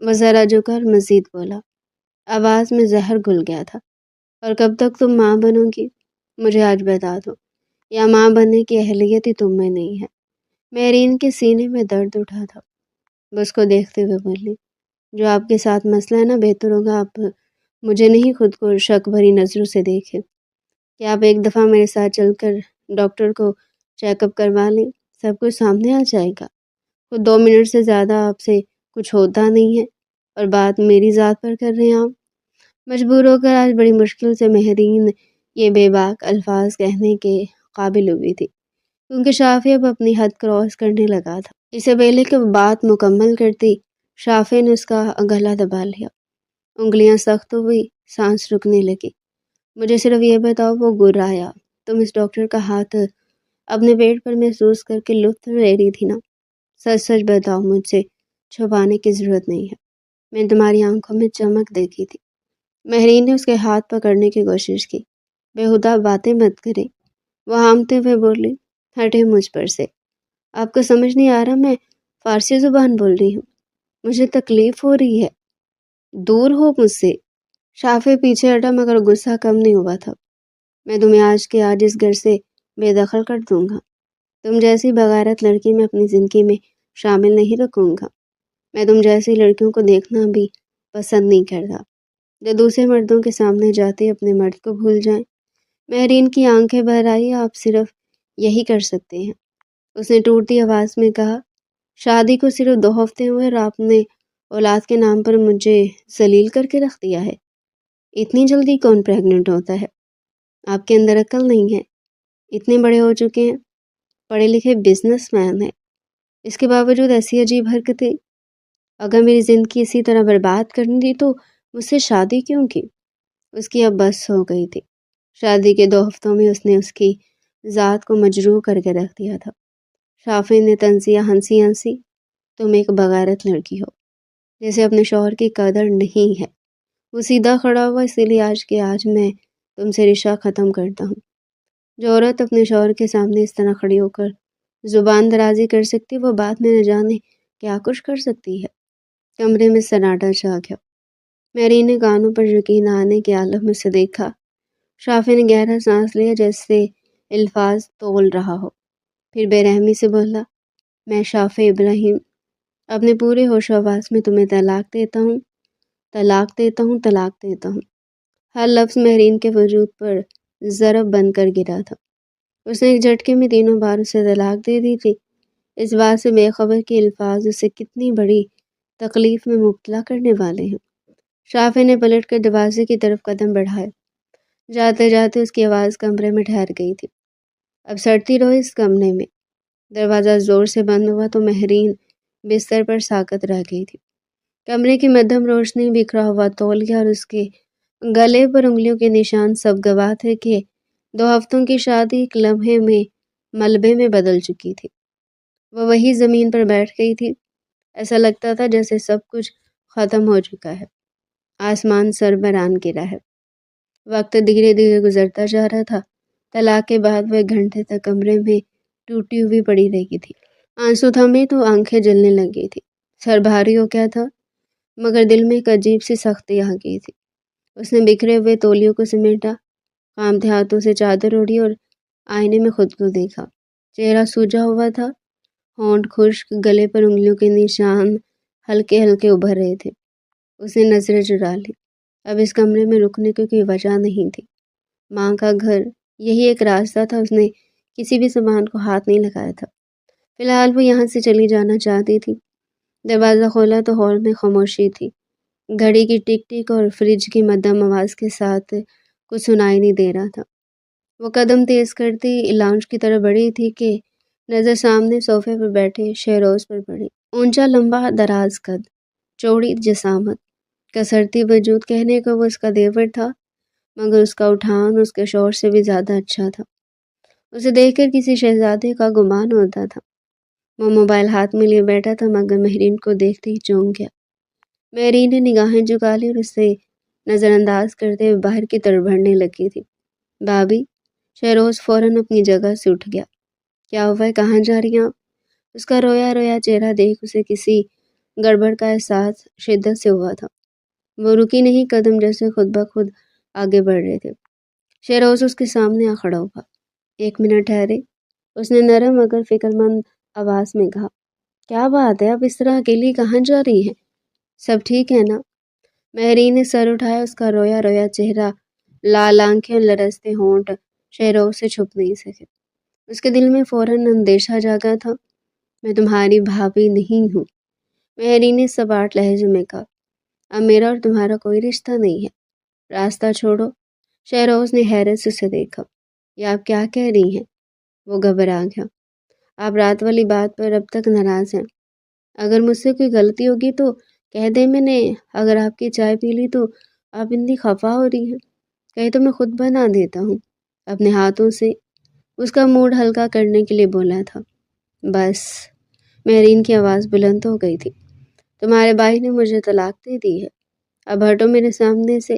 وہ ذرا جھکا اور مزید بولا، آواز میں زہر گھل گیا تھا، اور کب تک تم ماں بنو گی؟ مجھے آج بتا دو، یا ماں بننے کی اہلیت ہی تم میں نہیں ہے؟ مہرین کے سینے میں درد اٹھا تھا، وہ اس کو دیکھتے ہوئے بولی، جو آپ کے ساتھ مسئلہ ہے نا، بہتر ہوگا آپ مجھے نہیں خود کو شک بھری نظروں سے دیکھیں، کہ آپ ایک دفعہ میرے ساتھ چل کر ڈاکٹر کو چیک اپ کروا لیں، سب کچھ سامنے آ جائے گا۔ خود 2 منٹ سے زیادہ آپ سے کچھ ہوتا نہیں ہے، اور بات میری ذات پر کر رہے ہیں آپ۔ مجبور ہو کر آج بڑی مشکل سے مہرین یہ بے باک الفاظ کہنے کے قابل ہوئی تھی، کیونکہ شافی اب اپنی حد کراس کرنے لگا تھا۔ اسے پہلے کہ وہ بات مکمل کرتی، شافی نے اس کا گلا دبا لیا، انگلیاں سخت ہوئی، سانس رکنے لگی۔ مجھے صرف یہ بتاؤ، وہ گرایا، تم اس ڈاکٹر کا ہاتھ اپنے پیٹ پر محسوس کر کے لطف لے رہی تھی نا؟ سچ سچ بتاؤ، مجھ سے چھپانے کی ضرورت نہیں ہے، میں نے تمہاری آنکھوں میں چمک دیکھی تھی۔ مہرین نے اس کے ہاتھ پکڑنے کی کوشش کی۔ بےہودہ باتیں مت کریں، وہ ہامتے ہوئے بولی، ہٹے مجھ پر سے، آپ کو سمجھ نہیں آ رہا میں فارسی زبان بول رہی ہوں، مجھے تکلیف ہو رہی ہے، دور ہو مجھ سے۔ شافی پیچھے ہٹا مگر غصہ کم نہیں ہوا تھا۔ میں تمہیں آج کے آج اس گھر سے بے دخل کر دوں گا، تم جیسی بغیرت لڑکی میں اپنی زندگی میں شامل نہیں رکھوں گا۔ میں تم جیسی لڑکیوں کو دیکھنا بھی پسند نہیں کرتا، جو دوسرے مردوں کے سامنے جاتے اپنے مرد کو بھول جائیں۔ مہرین کی آنکھیں بھر آئی، آپ صرف یہی کر سکتے ہیں، اس نے ٹوٹتی آواز میں کہا۔ شادی کو صرف 2 ہفتے ہوئے اور آپ نے اولاد کے نام پر مجھے ذلیل کر کے رکھ دیا ہے۔ اتنی جلدی کون پریگننٹ ہوتا ہے؟ آپ کے اندر عقل نہیں ہے، اتنے بڑے ہو چکے ہیں، پڑھے لکھے بزنس مین ہیں، اس کے باوجود ایسی عجیب حرکتیں۔ اگر میری زندگی اسی طرح برباد کرنی تھی تو مجھ سے شادی کیوں کی؟ اس کی اب بس ہو گئی تھی۔ شادی کے 2 ہفتوں میں اس نے اس کی ذات کو مجروح کر کے رکھ دیا تھا۔ شافی نے طنزیہ ہنسی ہنسی، تم ایک بغیرت لڑکی ہو، جیسے اپنے شوہر کی قدر نہیں ہے۔ وہ سیدھا کھڑا ہوا، اسی لیے آج کے آج میں تم سے رشتہ ختم کرتا ہوں۔ جو عورت اپنے شوہر کے سامنے اس طرح کھڑی ہو کر زبان درازی کر سکتی، وہ بعد میں نہ جانے کیا کچھ کر سکتی ہے۔ کمرے میں سناٹا چھا گیا۔ میری نے کانوں پر یقین آنے کے عالم میں سے دیکھا۔ شافی نے گہرا سانس لیا، جیسے الفاظ تول رہا ہو، پھر بے رحمی سے بولا، میں شافی ابراہیم اپنے پورے ہوش و حواس میں تمہیں طلاق دیتا ہوں، طلاق دیتا ہوں، طلاق دیتا ہوں۔ ہر لفظ مہرین کے وجود پر ضرب بن کر گرا تھا۔ اس نے ایک جھٹکے میں 3 بار اسے طلاق دے دی تھی، اس بات سے بے خبر کہ الفاظ اسے کتنی بڑی تکلیف میں مبتلا کرنے والے ہیں۔ شافی نے پلٹ کر دروازے کی طرف قدم بڑھائے، جاتے جاتے اس کی آواز کمرے میں ٹھہر گئی تھی، اب سڑتی رہو اس کمرے میں۔ دروازہ زور سے بند ہوا تو مہرین بستر پر ساکت رہ گئی تھی۔ کمرے کی مدھم روشنی، بکھرا ہوا تولیہ اور اس کے گلے پر انگلیوں کے نشان سب گواہ تھے کہ 2 ہفتوں کی شادی ایک لمحے میں ملبے میں بدل چکی تھی۔ وہ وہی زمین پر بیٹھ گئی تھی، ایسا لگتا تھا جیسے سب کچھ ختم ہو چکا ہے، آسمان سر برآن گرا ہے۔ وقت دھیرے دھیرے گزرتا جا رہا تھا۔ طلاق کے بعد وہ 1 گھنٹے تک کمرے میں ٹوٹی ہوئی پڑی رہی تھی۔ آنسو تھمے تو آنکھیں جلنے لگی تھی، سر بھاری ہو گیا تھا، مگر دل میں ایک عجیب سی سختی آ گئی تھی۔ اس نے بکھرے ہوئے تولیوں کو سمیٹا، کانپتے ہاتھوں سے چادر اوڑھی اور آئینے میں خود کو دیکھا۔ چہرہ سوجا ہوا تھا، ہونٹ خشک، گلے پر انگلیوں کے نشان ہلکے ہلکے ابھر رہے تھے۔ اس نے نظریں چرا لی، اب اس کمرے میں رکنے کی کوئی وجہ نہیں تھی۔ ماں کا گھر، یہی ایک راستہ تھا، اس نے کسی بھی سامان کو ہاتھ نہیں لگایا تھا۔ فی الحال وہ یہاں سے چلی جانا چاہتی تھی۔ دروازہ کھولا تو ہال میں خاموشی تھی، گھڑی کی ٹک ٹک اور فریج کی مدھم آواز کے ساتھ کچھ سنائی نہیں دے رہا تھا۔ وہ قدم تیز کرتی لاؤنج کی طرف بڑھی تھی کہ نظر سامنے صوفے پر بیٹھے شہروز پر پڑی۔ اونچا لمبا دراز قد، چوڑی جسامت، کسرتی وجود، کہنے کو وہ اس کا دیور تھا، مگر اس کا اٹھان اس کے شوہر سے بھی زیادہ اچھا تھا۔ اسے دیکھ کر کسی شہزادے کا گمان ہوتا تھا۔ وہ موبائل ہاتھ میں لیے بیٹھا تھا، مگر مہرین کو دیکھتے ہی چونک گیا۔ مہرین نے نگاہیں جھکا لی اور اسے نظر انداز کرتے ہوئے باہر کی طرف بڑھنے لگی تھی۔ بھابی، شہروز فوراً اپنی جگہ سے اٹھ گیا۔ کیا ہوا ہے، کہاں جا رہی ہیں آپ؟ اس کا رویا رویا چہرہ دیکھ اسے کسی گڑبڑ کا احساس شدت سے ہوا تھا۔ وہ رکی نہیں، قدم جیسے خود بخود آگے بڑھ رہے تھے۔ شہروز اس کے سامنے آ کھڑا ہوا۔ 1 منٹ ٹھہرے، اس نے نرم مگر فکر مند آواز میں کہا، کیا بات ہے، آپ اس طرح اکیلی کہاں جا رہی ہیں؟ سب ٹھیک ہے نا؟ مہرین نے سر اٹھایا، اس کا رویا رویا چہرہ، لال آنکھیں اور لرزتے ہونٹ شہروز سے چھپ نہیں سکے۔ اس کے دل میں فوراً اندیشہ جاگا تھا۔ میں تمہاری بھابھی نہیں ہوں، مہرین نے سباٹ لہجے میں کہا۔ اب میرا اور تمہارا کوئی رشتہ نہیں ہے، راستہ چھوڑو۔ شہروز نے حیرت سے اسے دیکھا۔ یہ آپ کیا کہہ رہی ہیں؟ وہ گھبرا گیا۔ آپ رات والی بات پر اب تک ناراض ہیں؟ اگر مجھ سے کوئی غلطی ہوگی تو کہہ دیں، میں نے اگر آپ کی چائے پی لی تو آپ اتنی خفا ہو رہی ہیں، کہیں تو میں خود بنا دیتا ہوں۔ اپنے ہاتھوں سے اس کا موڈ ہلکا کرنے کے لیے بولا تھا۔ بس، مہرین کی آواز بلند ہو گئی تھی، تمہارے بھائی نے مجھے طلاق دے دی ہے، اب ہٹو میرے سامنے سے۔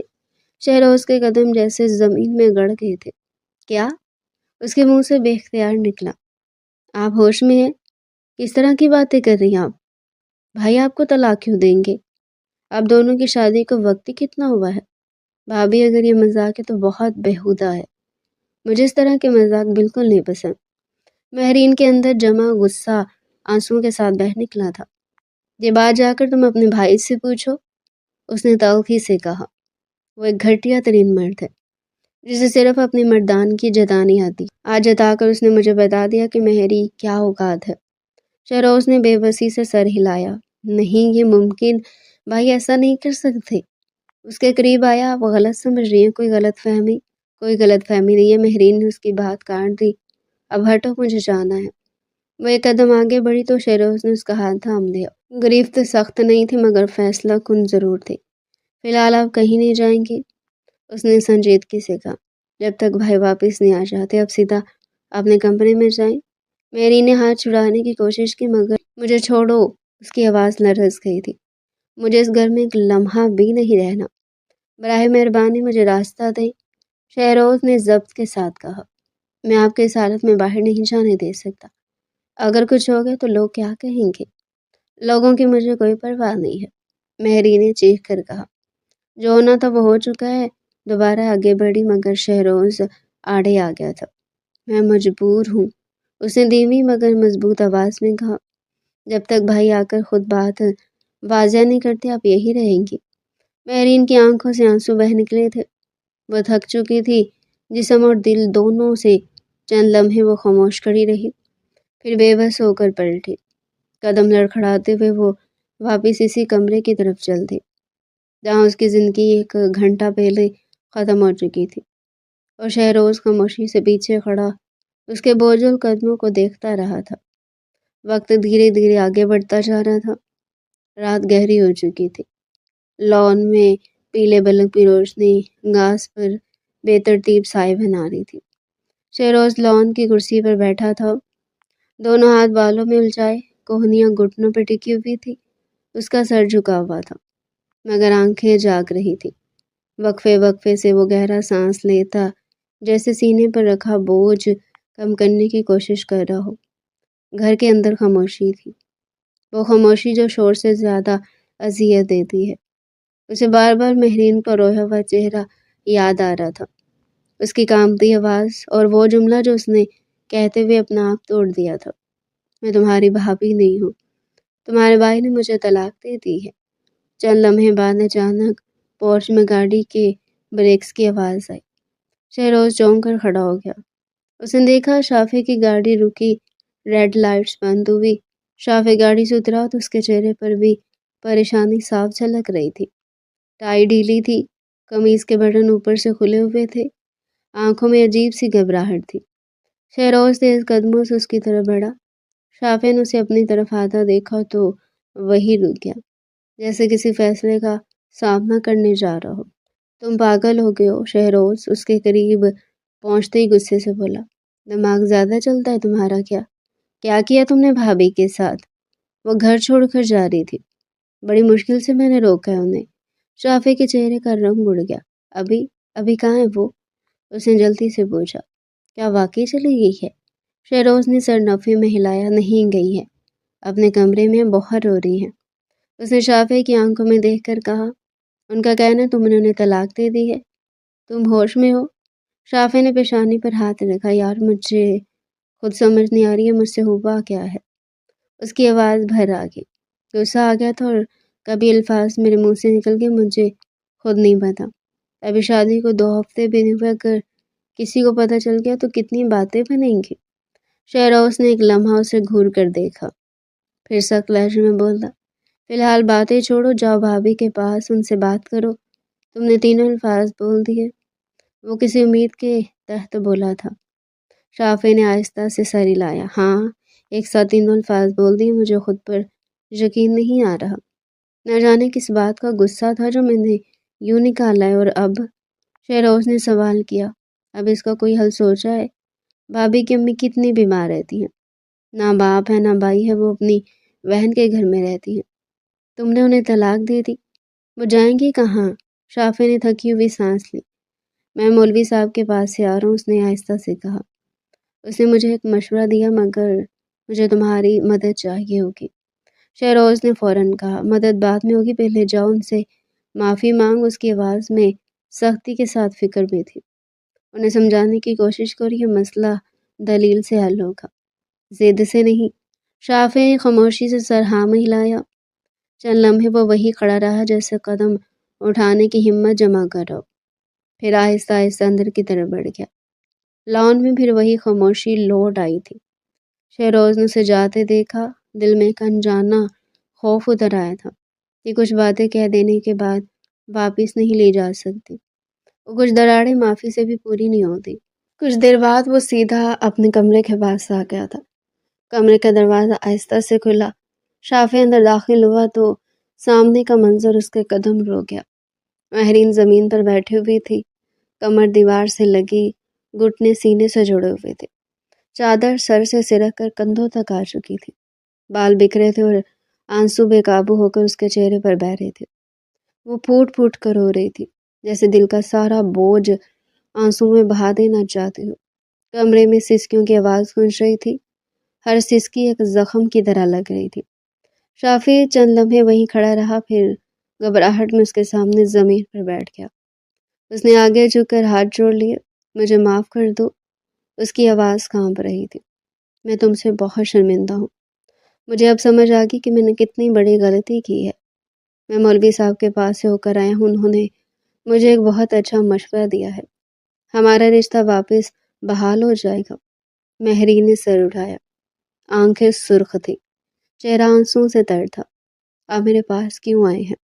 شہروز کے قدم جیسے زمین میں گڑ گئے تھے۔ کیا؟ اس کے منہ سے بے اختیار نکلا۔ آپ ہوش میں ہیں؟ کس طرح کی باتیں کر رہی ہیں آپ؟ بھائی آپ کو طلاق کیوں دیں گے؟ آپ دونوں کی شادی کو وقت ہی کتنا ہوا ہے؟ بھابھی اگر یہ مذاق ہے تو بہت بیہودہ ہے، مجھے اس طرح کے مذاق بالکل نہیں پسند۔ مہرین کے اندر جمع غصہ آنسوؤں کے ساتھ بہہ نکلا تھا۔ یہ بات جا کر تم اپنے بھائی سے پوچھو، اس نے تلخی سے کہا۔ وہ ایک گھٹیا ترین مرد ہے جسے صرف اپنی مردان کی جتانی آتی۔ آج جتا کر اس نے مجھے بتا دیا کہ مہری کیا اوقات ہے۔ شہروز نے بے بسی سے سر ہلایا۔ نہیں، یہ ممکن، بھائی ایسا نہیں کر سکتے۔ اس کے قریب آیا۔ آپ غلط سمجھ رہی ہیں، کوئی غلط فہمی نہیں ہے۔ مہرین نے اس کی بات کاٹ دی۔ اب ہٹو، مجھے جانا ہے۔ وہ ایک قدم آگے بڑھی تو شہروز نے اس کا ہاتھ تھام لیا۔ گرفت سخت نہیں تھی مگر فیصلہ کن ضرور تھی۔ فی الحال آپ کہیں نہیں جائیں گی، اس نے سنجیدگی سے کہا، جب تک بھائی واپس نہیں آ جاتے۔ اب سیدھا اپنے کمرے میں جائیں۔ میری نے ہاتھ چھڑانے کی کوشش کی مگر مجھے چھوڑو، اس کی آواز لرز گئی تھی۔ مجھے اس گھر میں ایک لمحہ بھی نہیں رہنا، براہ مہربانی مجھے راستہ دیں، شہروز نے ضبط کے ساتھ کہا۔ میں آپ کے اس حالت میں باہر نہیں جانے دے سکتا، اگر کچھ ہو گیا تو لوگ کیا کہیں گے؟ لوگوں کی مجھے کوئی پرواہ نہیں ہے، مہری نے چیخ کر کہا۔ جو ہونا تھا وہ ہو چکا ہے۔ دوبارہ آگے بڑھی مگر شہروز آڑے آ گیا تھا۔ میں مجبور ہوں، اس نے دھیمی مگر مضبوط آواز میں کہا۔ جب تک بھائی آ کر خود بات واضح نہیں کرتے آپ یہی رہیں گی۔ مہرین کی آنکھوں سے آنسو بہہ نکلے تھے۔ وہ تھک چکی تھی، جسم اور دل دونوں سے۔ چند لمحے وہ خاموش کھڑی رہی، پھر بے بس ہو کر پلٹی۔ قدم لڑکھڑاتے ہوئے وہ واپس اسی کمرے کی طرف چل دی جہاں اس کی زندگی 1 گھنٹہ پہلے ختم ہو چکی تھی، اور شہروز خاموشی سے پیچھے کھڑا اس کے بوجھل قدموں کو دیکھتا رہا تھا۔ وقت دھیرے دھیرے آگے بڑھتا جا رہا تھا۔ رات گہری ہو چکی تھی۔ لان میں پیلے بلب کی روشنی گھاس پر بے ترتیب سائے بنا رہی تھی۔ شہروز لان کی کرسی پر بیٹھا تھا، دونوں ہاتھ بالوں میں الجھائے، کوہنیاں گھٹنوں پر ٹکی ہوئی تھی۔ اس کا سر جھکا ہوا تھا مگر آنکھیں جاگ رہی تھی۔ وقفے وقفے سے وہ گہرا سانس لیتا، جیسے سینے پر رکھا بوجھ کم کرنے کی کوشش کر رہا ہو۔ گھر کے اندر خاموشی تھی، وہ خاموشی جو شور سے زیادہ اذیت دیتی ہے۔ اسے بار بار مہرین کا رویا ہوا چہرہ یاد آ رہا تھا، اس کی کانپتی آواز اور وہ جملہ جو اس نے کہتے ہوئے اپنا آپ توڑ دیا تھا، میں تمہاری بھابھی نہیں ہوں، تمہارے بھائی نے مجھے طلاق دے دی ہے۔ چند لمحے بعد اچانک پورچ میں گاڑی کے بریکس کی آواز آئی۔ شہروز چونک کر کھڑا ہو گیا۔ اس نے دیکھا شافع کی گاڑی رکی، ریڈ لائٹس بند ہوئی۔ شافع گاڑی سے اترا تو اس کے چہرے پر بھی پریشانی صاف جھلک رہی تھی۔ ٹائی ڈھیلی تھی، قمیض کے بٹن اوپر سے کھلے ہوئے تھے، آنکھوں میں عجیب سی گھبراہٹ تھی۔ شہروز تیز قدموں سے اس کی طرف بڑھا۔ شافع نے اسے اپنی طرف آتا دیکھا تو وہی رک گیا، جیسے کسی فیصلے کا سامنا کرنے جا رہا ہو۔ تم پاگل ہو گئے ہو، شہروز اس کے قریب پہنچتے ہی غصے سے بولا۔ دماغ زیادہ چلتا ہے تمہارا کیا؟ کیا کیا تم نے بھابھی کے ساتھ؟ وہ گھر چھوڑ کر جا رہی تھی، بڑی مشکل سے میں نے روکا ہے انہیں۔ شافع کے چہرے کا رنگ اڑ گیا۔ ابھی کہاں ہے وہ؟ اس نے جلدی سے پوچھا۔ کیا واقعی چلی گئی ہے؟ شہروز نے سر نفی میں ہلایا۔ نہیں گئی ہے، اپنے کمرے میں بہت رو رہی ہے۔ اس نے شافع کی آنکھوں میں دیکھ کر کہا، ان کا کہنا تم نے انہیں طلاق دے دی ہے، تم ہوش میں ہو؟ شافع نے پیشانی پر ہاتھ رکھا، یار مجھے خود سمجھ نہیں آ رہی ہے مجھ سے ہوا کیا ہے۔ اس کی آواز بھر آ گئی، غصہ آ گیا تھا اور کبھی الفاظ میرے منہ سے نکل گئے مجھے خود نہیں پتا۔ ابھی شادی کو 2 ہفتے بھی نہیں ہوئے، اگر کسی کو پتہ چل گیا تو کتنی باتیں بنیں گی۔ شہروز نے ایک لمحہ اسے گھور کر دیکھا، پھر سخت لہجے میں بولا، فی الحال باتیں چھوڑو، جاؤ بھابھی کے پاس ان سے بات کرو۔ تم نے 3 الفاظ بول دیے۔ وہ کسی امید کے تحت بولا تھا۔ شافع نے آہستہ سے سر ہلایا، ہاں، ایک ساتھ 3 الفاظ بول دیے، مجھے خود پر یقین نہیں آ رہا۔ نہ جانے کس بات کا غصہ تھا جو میں نے یوں نکالا ہے، اور اب؟ شہروز نے سوال کیا، اب اس کا کوئی حل سوچا ہے؟ بھابھی کی امی کتنی بیمار رہتی ہیں، نہ باپ ہے نہ بھائی ہے، وہ اپنی بہن کے گھر میں رہتی ہیں، تم نے انہیں طلاق دے دی، وہ جائیں گی کہاں؟ شافع نے تھکی ہوئی سانس لی، میں مولوی صاحب کے پاس سے آ رہا ہوں، اس نے آہستہ سے کہا۔ اس نے مجھے ایک مشورہ دیا مگر مجھے تمہاری مدد چاہیے ہوگی۔ شہروز نے فوراً کہا، مدد بعد میں ہوگی، پہلے جاؤ ان سے معافی مانگ۔ اس کی آواز میں سختی کے ساتھ فکر بھی تھی۔ انہیں سمجھانے کی کوشش کرو، یہ مسئلہ دلیل سے حل ہوگا، ضد سے نہیں۔ شافع نے خاموشی سے سر ہاں میں ہلایا۔ چند لمحے وہ وہی کھڑا رہا جیسے قدم اٹھانے کی ہمت جمع کر رہا ہو، پھر آہستہ آہستہ اندر کی طرف بڑھ گیا۔ لان میں پھر وہی خاموشی لوٹ آئی تھی۔ شہروز نے اسے جاتے دیکھا، دل میں ایک انجانا خوف اتر آیا تھا کہ کچھ باتیں کہہ دینے کے بعد واپس نہیں لی جا سکتی، وہ کچھ دراڑیں معافی سے بھی پوری نہیں ہوتی۔ کچھ دیر بعد وہ سیدھا اپنے کمرے کے پاس آ گیا تھا۔ کمرے کا دروازہ آہستہ سے کھلا، شافع اندر داخل ہوا تو سامنے کا منظر اس کے قدم روک گیا۔ مہرین زمین پر بیٹھی ہوئی تھی، کمر دیوار سے لگی، گھٹنے سینے سے جڑے ہوئے تھے، چادر سر سے سرک کر کندھوں تک آ چکی تھی، بال بکھرے تھے اور آنسو بے قابو ہو کر اس کے چہرے پر بہہ رہے تھے۔ وہ پھوٹ پھوٹ کر رو رہی تھی، جیسے دل کا سارا بوجھ آنسو میں بہا دینا چاہتی ہو۔ کمرے میں سسکیوں کی آواز گونج رہی تھی، ہر سسکی ایک زخم کی طرح لگ رہی تھی۔ شافع چند لمحے وہیں کھڑا رہا، پھر گھبراہٹ میں اس کے سامنے زمین پر بیٹھ گیا۔ اس نے آگے جھک کر ہاتھ جوڑ لیے، مجھے معاف کر دو۔ اس کی آواز کانپ رہی تھی، میں تم سے بہت شرمندہ ہوں، مجھے اب سمجھ آ گئی کہ میں نے کتنی بڑی غلطی کی ہے۔ میں مولوی صاحب کے پاس سے ہو کر آیا ہوں، انہوں نے مجھے ایک بہت اچھا مشورہ دیا ہے، ہمارا رشتہ واپس بحال ہو جائے گا۔ مہرین نے سر اٹھایا، آنکھیں سرخ تھی، چہرہ آنسوں سے تر تھا۔ آپ میرے پاس کیوں آئے ہیں؟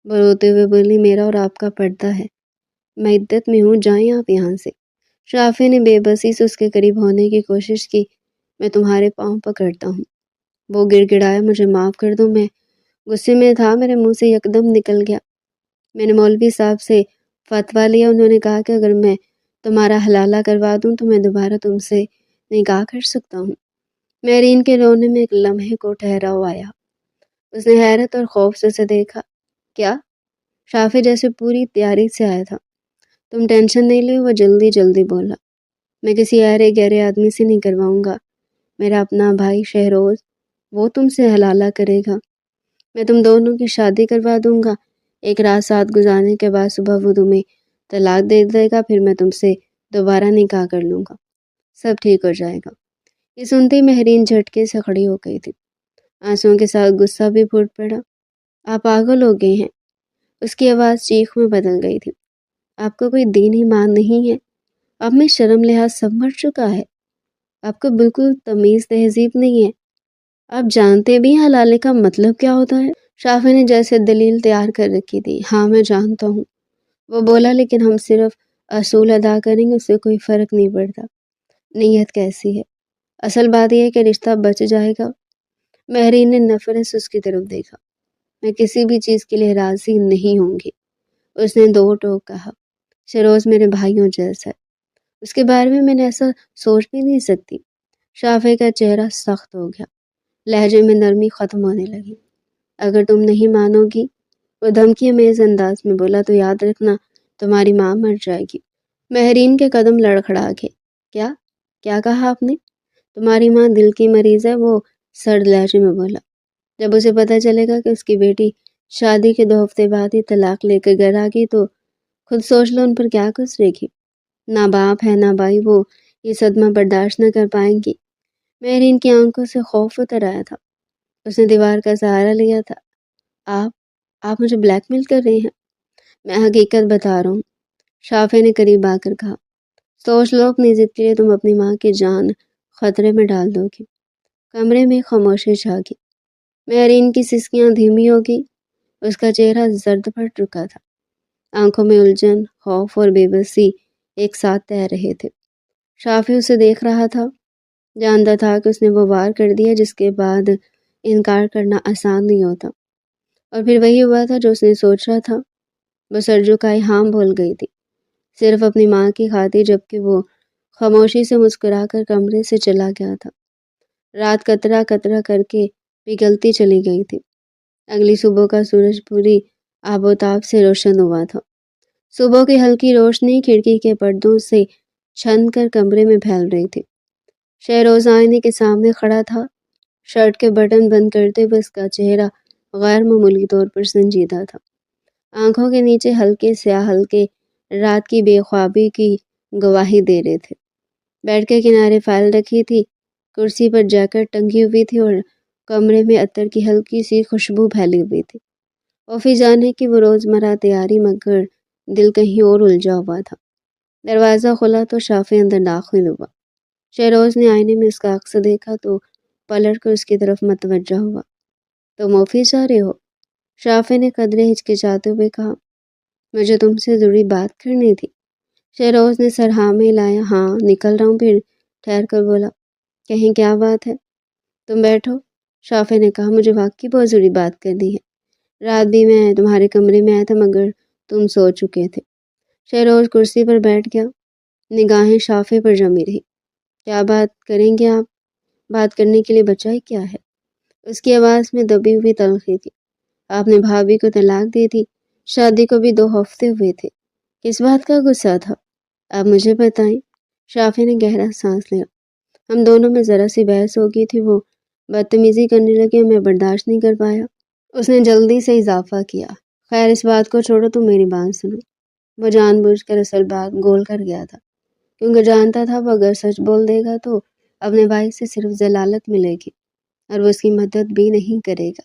وہ روتے ہوئے بولی، میرا اور آپ کا پردہ ہے، میں عدت میں ہوں، جائیں آپ یہاں سے۔ شافع نے بے بسی سے اس کے قریب ہونے کی کوشش کی، میں تمہارے پاؤں پکڑتا ہوں۔ وہ گڑ گڑایا، مجھے معاف کر دو، میں غصے میں تھا، میرے منہ سے یکدم نکل گیا۔ میں نے مولوی صاحب سے فتویٰ لیا، انہوں نے کہا کہ اگر میں تمہارا حلالہ کروا دوں تو میں دوبارہ تم سے نکاح کر سکتا ہوں۔ مہرین کے رونے میں ایک لمحے کو ٹھہراؤ آیا، اس نے حیرت اور خوف سے اسے دیکھا۔ کیا؟ شافع جیسے پوری تیاری سے آیا تھا۔ تم ٹینشن نہیں لو، وہ جلدی جلدی بولا، میں کسی ایرے گہرے آدمی سے نہیں کرواؤں گا، میرا اپنا بھائی شہروز، وہ تم سے حلالہ کرے گا، میں تم دونوں کی شادی کروا دوں گا، ایک رات ساتھ گزارنے کے بعد صبح وہ تمہیں طلاق دے دے گا، پھر میں تم سے دوبارہ نکاح کر لوں گا، سب ٹھیک ہو جائے گا۔ یہ سنتے ہی مہرین جھٹکے سے کھڑی ہو گئی تھی، آنسوؤں کے ساتھ غصہ بھی پھوٹ پڑا۔ آپ پاگل ہو گئے ہیں، اس کی آواز چیخ میں بدل گئی تھی، آپ کو کوئی دین ایمان نہیں ہے، اب میں شرم لحاظ سب مر چکا ہے، آپ کو بالکل تمیز تہذیب نہیں ہے، آپ جانتے بھی حلالے کا مطلب کیا ہوتا ہے؟ شافع نے جیسے دلیل تیار کر رکھی تھی، ہاں میں جانتا ہوں، وہ بولا، لیکن ہم صرف اصول ادا کریں گے، اس سے کوئی فرق نہیں پڑتا نیت کیسی ہے، اصل بات یہ ہے کہ رشتہ بچ جائے گا۔ مہرین نے نفرت سے اس کی طرف دیکھا، میں کسی بھی چیز کے لیے راضی نہیں ہوں گی، اس نے دو ٹوک کہا، شہروز میرے بھائیوں جیسا ہے، اس کے بارے میں نے ایسا سوچ بھی نہیں سکتی۔ شافع کا چہرہ سخت ہو گیا، لہجے میں نرمی ختم ہونے لگی، اگر تم نہیں مانو گی، وہ دھمکی امیز انداز میں بولا، تو یاد رکھنا تمہاری ماں مر جائے گی۔ مہرین کے قدم لڑکھڑا گئے، کیا کہا آپ نے؟ تمہاری ماں دل کی مریض ہے، وہ سرد لہجے میں بولا، جب اسے پتہ چلے گا کہ اس کی بیٹی شادی کے 2 ہفتے بعد ہی طلاق لے کر گھر آ گئی تو خود سوچ لو ان پر کیا گزرے گی۔ نہ باپ ہے نہ بھائی، وہ یہ صدمہ برداشت نہ کر پائیں گی۔ مہرین کی آنکھوں سے خوف اتر آیا تھا۔ اس نے دیوار کا سہارا لیا تھا۔ آپ مجھے بلیک میل کر رہی ہیں؟ میں حقیقت بتا رہا ہوں، شافع نے قریب آ کر کہا۔ سوچ لو اپنی ضد کے لیے تم اپنی ماں کی جان خطرے میں ڈال دو گی۔ کمرے میں خاموشی چھا گئی۔ مہرین کی سسکیاں دھیمی ہو گئی۔ اس کا چہرہ زرد پڑ چکا تھا۔ آنکھوں میں الجھن، خوف اور بے بسی ایک ساتھ تیر رہے تھے۔ شافع اسے دیکھ رہا تھا، جانتا تھا کہ اس نے وہ وار کر دیا جس کے بعد انکار کرنا آسان نہیں ہوتا، اور پھر وہی ہوا تھا جو اس نے سوچا تھا۔ وہ سر جھکائے ہاں بول گئی تھی، صرف اپنی ماں کی خاطر، جبکہ وہ خاموشی سے مسکرا کر کمرے سے چلا گیا تھا۔ رات قطرہ قطرہ کر کے پگھلتی چلی گئی تھی۔ اگلی صبح کا سورج پوری آب و تاب سے روشن ہوا تھا۔ صبح کی ہلکی روشنی کھڑکی کے پردوں سے چھن کر کمرے میں پھیل رہی تھی۔ شہروز آئینے کے سامنے کھڑا تھا، شرٹ کے بٹن بند کرتے ہوئے۔ اس کا چہرہ غیر معمولی طور پر سنجیدہ تھا۔ آنکھوں کے نیچے ہلکے سیاہ حلقے رات کی بے خوابی کی گواہی دے رہے تھے۔ بیڈ کے کنارے فائل رکھی تھی، کرسی پر جیکٹ ٹنگی ہوئی تھی اور کمرے میں عطر کی ہلکی سی خوشبو پھیلی ہوئی تھی۔ آفس جانے کی وہ روزمرہ تیاری، مگر دل کہیں اور الجھا ہوا تھا۔ دروازہ کھلا تو شافع اندر داخل ہوا۔ شہروز نے آئینے میں اس کا عکس دیکھا تو پلٹ کر اس کی طرف متوجہ ہوا۔ تم آفس جا رہے ہو؟ شافع نے قدرے ہچکچاتے ہوئے کہا۔ مجھے تم سے ضروری بات کرنی تھی۔ شہروز نے سر ہاں میں لایا۔ ہاں، نکل رہا ہوں، پھر ٹھہر کر بولا، کہیں کیا بات ہے؟ تم بیٹھو، شافع نے کہا، مجھے واقعی بہت ضروری بات کرنی ہے۔ رات بھی میں تمہارے کمرے میں آیا تھا مگر تم سو چکے تھے۔ شہروز کرسی پر بیٹھ گیا، نگاہیں شافع پر جمی رہی۔ کیا بات کریں گے آپ؟ بات کرنے کے لیے بچا ہی کیا ہے؟ اس کی آواز میں دبی ہوئی تلخی تھی۔ آپ نے بھابھی کو طلاق دی تھی، شادی کو بھی 2 ہفتے ہوئے تھے، کس بات کا غصہ تھا؟ آپ مجھے بتائیں۔ شافع نے گہرا سانس لیا۔ ہم دونوں میں ذرا سی بحث ہو گئی تھی، وہ بدتمیزی کرنے لگے، میں برداشت نہیں کر پایا۔ اس نے جلدی سے اضافہ کیا، خیر اس بات کو چھوڑو، تم میری بات سنو۔ وہ جان بوجھ کر اصل بات گول کر گیا تھا، کیونکہ جانتا تھا وہ اگر سچ بول دے گا تو اپنے بھائی سے صرف ذلالت ملے گی اور وہ اس کی مدد بھی نہیں کرے گا۔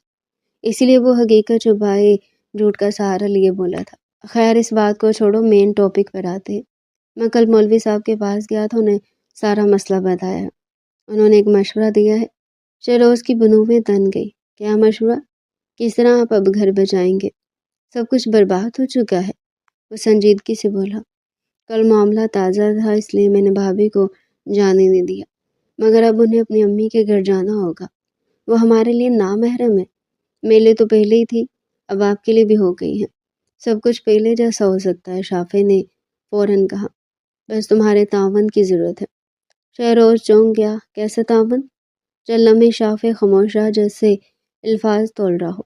اسی لیے وہ حقیقت چھپائے جھوٹ کا سہارا لیے بولا تھا۔ خیر اس بات کو چھوڑو، مین ٹاپک پر آتے ہیں۔ میں کل مولوی صاحب کے پاس گیا تھا، انہیں سارا مسئلہ بتایا ہے۔ انہوں نے ایک مشورہ دیا ہے۔ شہروز کی بنویں تن گئی۔ کیا مشورہ؟ کس طرح آپ اب گھر بچائیں گے؟ سب کچھ برباد ہو چکا ہے، وہ سنجیدگی سے بولا۔ کل معاملہ تازہ تھا، اس لیے میں نے بھابھی کو جانے نہیں دیا، مگر اب انہیں اپنی امی کے گھر جانا ہوگا۔ وہ ہمارے لیے نامحرم ہے، میرے لیے تو پہلے ہی تھی، اب آپ کے لیے بھی ہو گئی ہیں۔ سب کچھ پہلے جیسا ہو سکتا ہے، شافع نے فوراً کہا، بس تمہارے تعاون کی ضرورت ہے۔ شہروز چونک گیا۔ کیسا تعاون؟ چند لمحے شافع خاموش رہا، جیسے الفاظ تول رہا ہو۔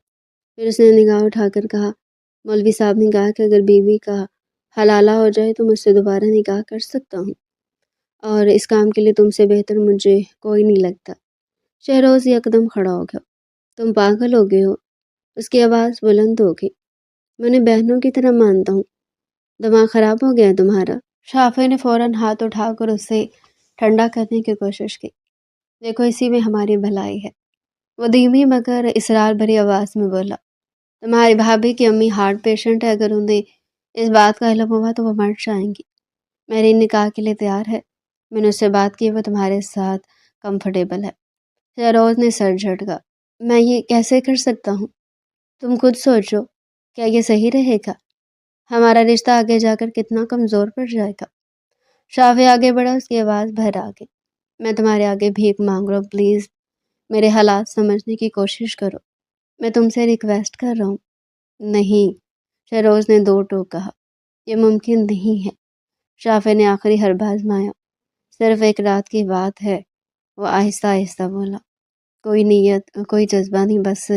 پھر اس نے نگاہ اٹھا کر کہا، مولوی صاحب نے کہا کہ اگر بیوی کا حلالہ ہو جائے تو مجھ سے دوبارہ نکاح کر سکتا ہوں، اور اس کام کے لیے تم سے بہتر مجھے کوئی نہیں لگتا۔ شہروز یکدم کھڑا ہو گیا۔ تم پاگل ہو گئے ہو؟ اس کی آواز بلند ہو گئی۔ میں انہیں بہنوں کی طرح مانتا ہوں، دماغ خراب ہو گیا ہے تمہارا؟ شافع نے فوراً ہاتھ اٹھا کر اسے ٹھنڈا کرنے کی کوشش کی۔ دیکھو اسی میں ہماری بھلائی ہے، وہ دھیمی مگر اصرار بھری آواز میں بولا۔ تمہاری بھابھی کی امی ہارٹ پیشنٹ ہے، اگر انہیں اس بات کا علم ہوا تو وہ مر جائیں گی۔ میری نکاح کے لیے تیار ہے، میں نے اس سے بات کی، وہ تمہارے ساتھ کمفرٹیبل ہے۔ شہروز نے سر جھٹکا۔ میں یہ کیسے کر سکتا ہوں؟ تم خود سوچو، کیا یہ صحیح رہے گا؟ ہمارا رشتہ آگے جا کر کتنا کمزور پڑ جائے گا۔ شافع آگے بڑھا، اس کی آواز بھر آ گئی۔ میں تمہارے آگے بھیک مانگ رہا ہوں، پلیز میرے حالات سمجھنے کی کوشش کرو، میں تم سے ریکویسٹ کر رہا ہوں۔ نہیں، شہروز نے دو ٹوک کہا، یہ ممکن نہیں ہے۔ شافع نے آخری حربہ آزمایا۔ صرف ایک رات کی بات ہے، وہ آہستہ آہستہ بولا، کوئی نیت کوئی جذبہ نہیں، بس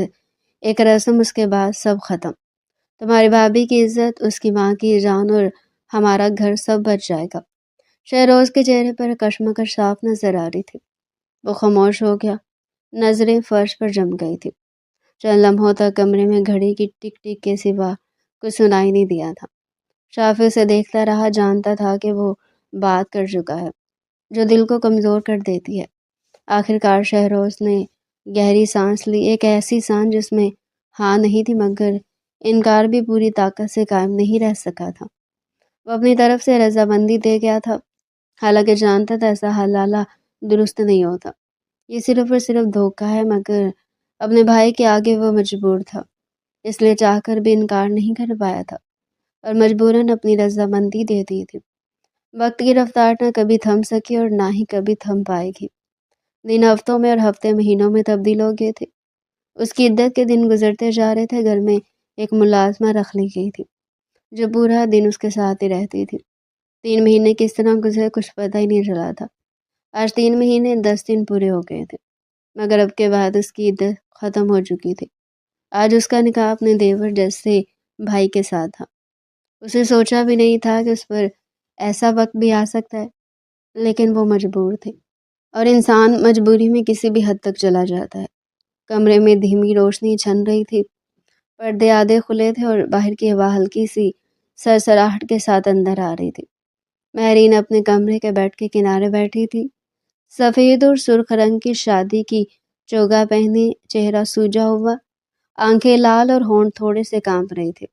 ایک رسم، اس کے بعد سب ختم۔ تمہاری بھابھی کی عزت، اس کی ماں کی جان اور ہمارا گھر سب بچ جائے گا۔ شہروز کے چہرے پر کشمکش صاف نظر آ رہی تھی۔ وہ خاموش ہو گیا، نظریں فرش پر جم گئی تھی۔ چند لمحوں تک کمرے میں گھڑی کی ٹک ٹک کے سوا کچھ سنائی نہیں دیا تھا۔ شافی اسے دیکھتا رہا، جانتا تھا کہ وہ بات کر چکا ہے جو دل کو کمزور کر دیتی ہے۔ آخر کار شہروز نے گہری سانس لی، ایک ایسی سانس جس میں ہاں نہیں تھی مگر انکار بھی پوری طاقت سے قائم نہیں رہ سکا تھا۔ وہ اپنی طرف سے رضامندی دے گیا تھا، حالانکہ جانتا تھا ایسا حلالہ درست نہیں ہوتا، یہ صرف اور صرف دھوکہ ہے، مگر اپنے بھائی کے آگے وہ مجبور تھا، اس لیے چاہ کر بھی انکار نہیں کر پایا تھا اور مجبوراً اپنی رضامندی دے دی تھی۔ وقت کی رفتار نہ کبھی تھم سکی اور نہ ہی کبھی تھم پائے گی۔ دن ہفتوں میں اور ہفتے مہینوں میں تبدیل ہو گئے تھے۔ اس کی عدت کے دن گزرتے جا رہے تھے۔ گھر میں ایک ملازمہ رکھ لی گئی تھی جو پورا دن اس کے ساتھ ہی رہتی تھی۔ 3 مہینے کس طرح گزرے کچھ پتہ ہی نہیں چلا تھا۔ آج 3 مہینے 10 دن پورے ہو گئے تھے، مگر اب کے بعد اس کی عدت ختم ہو چکی تھی۔ آج اس کا نکاح اپنے دیور جیسے بھائی کے ساتھ تھا۔ اسے سوچا بھی نہیں تھا کہ اس پر ایسا وقت بھی آ سکتا ہے، لیکن وہ مجبور تھے اور انسان مجبوری میں کسی بھی حد تک چلا جاتا ہے۔ کمرے میں دھیمی روشنی چھن رہی تھی، پردے آدھے کھلے تھے اور باہر کی ہوا ہلکی سی سرسراہٹ کے ساتھ اندر آ رہی تھی۔ مہرین اپنے کمرے کے بیڈ کے کنارے بیٹھی تھی، سفید اور سرخ رنگ کی شادی کی چوگا پہنے، چہرہ سوجا ہوا، آنکھیں لال اور ہونٹ تھوڑے سے کانپ رہے تھے۔